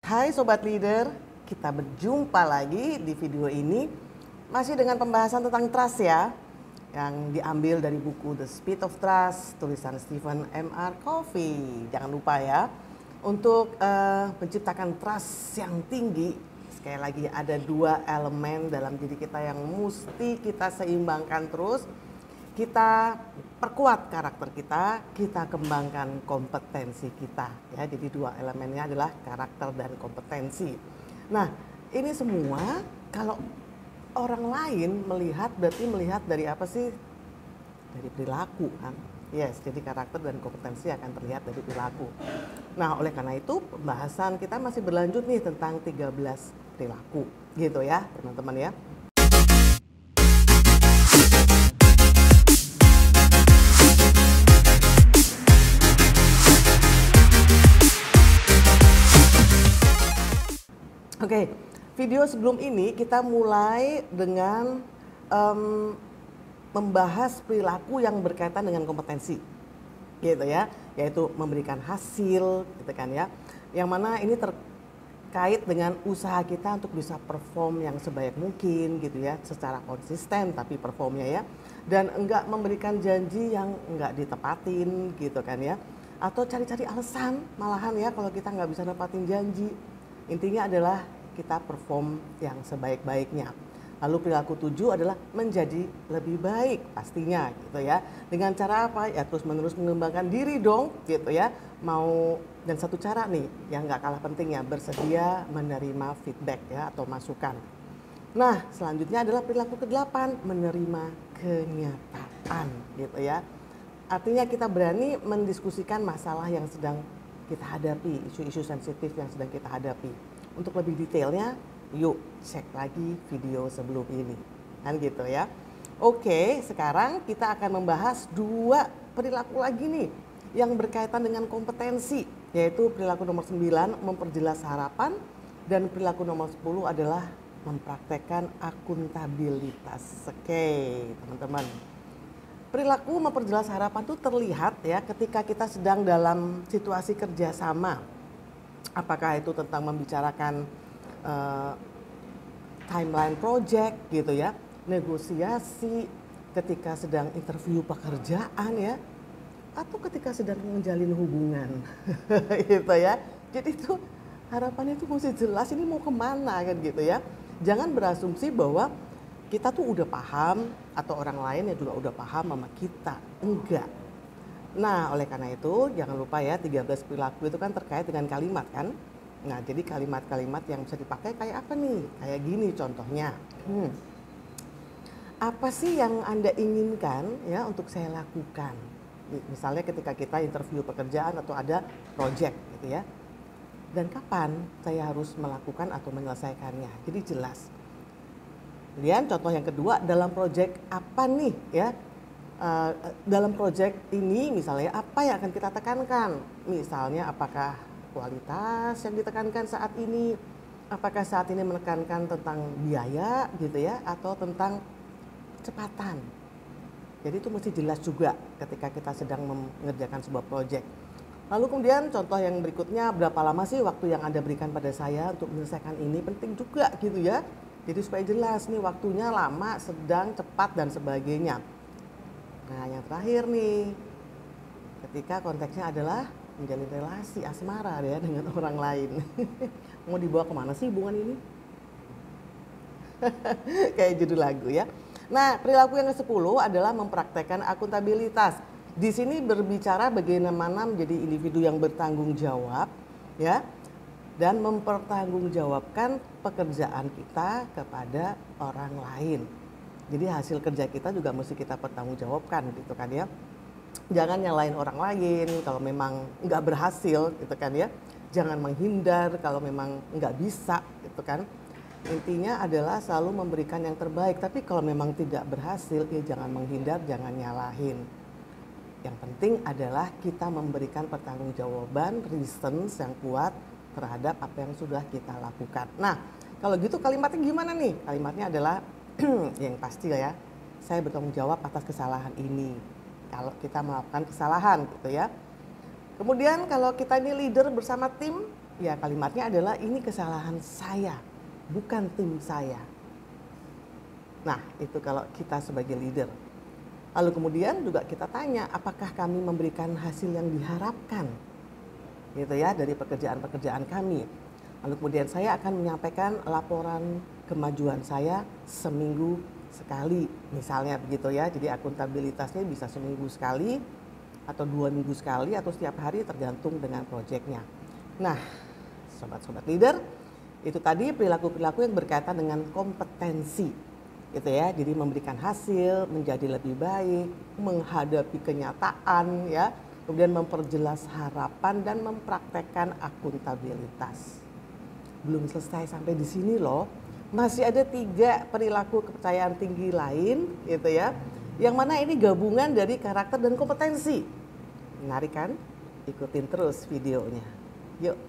Hai Sobat Leader, kita berjumpa lagi di video ini masih dengan pembahasan tentang trust ya, yang diambil dari buku The Speed of Trust tulisan Stephen M.R. Covey. Jangan lupa ya, untuk menciptakan trust yang tinggi, sekali lagi ada dua elemen dalam diri kita yang mesti kita seimbangkan terus. Kita perkuat karakter kita kembangkan kompetensi kita ya. Jadi dua elemennya adalah karakter dan kompetensi. Nah, ini semua kalau orang lain melihat berarti melihat dari apa sih? Dari perilaku kan. Yes, jadi karakter dan kompetensi akan terlihat dari perilaku. Nah, oleh karena itu pembahasan kita masih berlanjut nih tentang 13 perilaku gitu ya, teman-teman ya. Oke, video sebelum ini kita mulai dengan membahas perilaku yang berkaitan dengan kompetensi, gitu ya, yaitu memberikan hasil, gitu kan ya. Yang mana ini terkait dengan usaha kita untuk bisa perform yang sebaik mungkin, gitu ya, secara konsisten tapi performnya ya, dan enggak memberikan janji yang enggak ditepatin, gitu kan ya, atau cari-cari alasan malahan ya kalau kita nggak bisa nepatin janji. Intinya adalah kita perform yang sebaik-baiknya. Lalu perilaku 7 adalah menjadi lebih baik pastinya gitu ya. Dengan cara apa? Ya terus-menerus mengembangkan diri dong gitu ya. Dan satu cara nih yang nggak kalah pentingnya, bersedia menerima feedback ya atau masukan. Nah selanjutnya adalah perilaku ke-8, menerima kenyataan gitu ya. Artinya kita berani mendiskusikan masalah yang sedang kita hadapi, isu-isu sensitif yang sedang kita hadapi. Untuk lebih detailnya, yuk cek lagi video sebelum ini, kan gitu ya. Oke, sekarang kita akan membahas dua perilaku lagi nih yang berkaitan dengan kompetensi, yaitu perilaku nomor 9 memperjelas harapan dan perilaku nomor 10 adalah mempraktekkan akuntabilitas. Oke, teman-teman. Perilaku memperjelas harapan itu terlihat ya ketika kita sedang dalam situasi kerjasama. Apakah itu tentang membicarakan timeline project gitu ya, negosiasi, ketika sedang interview pekerjaan ya, atau ketika sedang menjalin hubungan gitu ya. Jadi itu harapannya itu mesti jelas ini mau kemana kan gitu ya. Jangan berasumsi bahwa kita tuh udah paham atau orang lain ya juga udah paham sama kita. Enggak. Nah oleh karena itu jangan lupa ya 13 perilaku itu kan terkait dengan kalimat kan. Nah jadi kalimat-kalimat yang bisa dipakai kayak apa nih? Kayak gini contohnya. Apa sih yang Anda inginkan ya untuk saya lakukan? Misalnya ketika kita interview pekerjaan atau ada project gitu ya. Dan kapan saya harus melakukan atau menyelesaikannya? Jadi jelas. Kemudian contoh yang kedua, dalam proyek apa nih ya, dalam proyek ini misalnya apa yang akan kita tekankan, misalnya apakah kualitas yang ditekankan saat ini, apakah saat ini menekankan tentang biaya gitu ya, atau tentang kecepatan. Jadi itu mesti jelas juga ketika kita sedang mengerjakan sebuah proyek. Lalu kemudian contoh yang berikutnya, berapa lama sih waktu yang Anda berikan pada saya untuk menyelesaikan ini, penting juga gitu ya. Jadi supaya jelas nih waktunya lama, sedang, cepat dan sebagainya. Nah yang terakhir nih, ketika konteksnya adalah menjalin relasi asmara ya dengan orang lain. Mau dibawa kemana sih hubungan ini? Kayak judul lagu ya. Nah perilaku yang ke-10 adalah mempraktekkan akuntabilitas. Di sini berbicara bagaimana menjadi individu yang bertanggung jawab ya. Dan mempertanggungjawabkan pekerjaan kita kepada orang lain. Jadi hasil kerja kita juga mesti kita pertanggungjawabkan gitu kan ya. Jangan nyalain orang lain kalau memang nggak berhasil gitu kan ya. Jangan menghindar kalau memang nggak bisa gitu kan. Intinya adalah selalu memberikan yang terbaik. Tapi kalau memang tidak berhasil ya jangan menghindar, jangan nyalahin. Yang penting adalah kita memberikan pertanggungjawaban, reasons yang kuat terhadap apa yang sudah kita lakukan. Nah, kalau gitu kalimatnya gimana nih? Kalimatnya adalah yang pasti ya, saya bertanggung jawab atas kesalahan ini. Kalau kita melakukan kesalahan gitu ya. Kemudian kalau kita ini leader bersama tim, Ya kalimatnya adalah ini kesalahan saya, bukan tim saya. Nah itu kalau kita sebagai leader. Lalu kemudian juga kita tanya apakah kami memberikan hasil yang diharapkan gitu ya dari pekerjaan-pekerjaan kami. Lalu kemudian saya akan menyampaikan laporan kemajuan saya seminggu sekali misalnya begitu ya. Jadi akuntabilitasnya bisa seminggu sekali atau 2 minggu sekali atau setiap hari tergantung dengan proyeknya. Nah sobat-sobat leader, itu tadi perilaku-perilaku yang berkaitan dengan kompetensi, gitu ya. Jadi memberikan hasil, menjadi lebih baik, menghadapi kenyataan, ya, kemudian memperjelas harapan dan mempraktekkan akuntabilitas. Belum selesai sampai di sini loh, masih ada 3 perilaku kepercayaan tinggi lain, gitu ya. Yang mana ini gabungan dari karakter dan kompetensi. Menarik kan? Ikutin terus videonya. Yuk.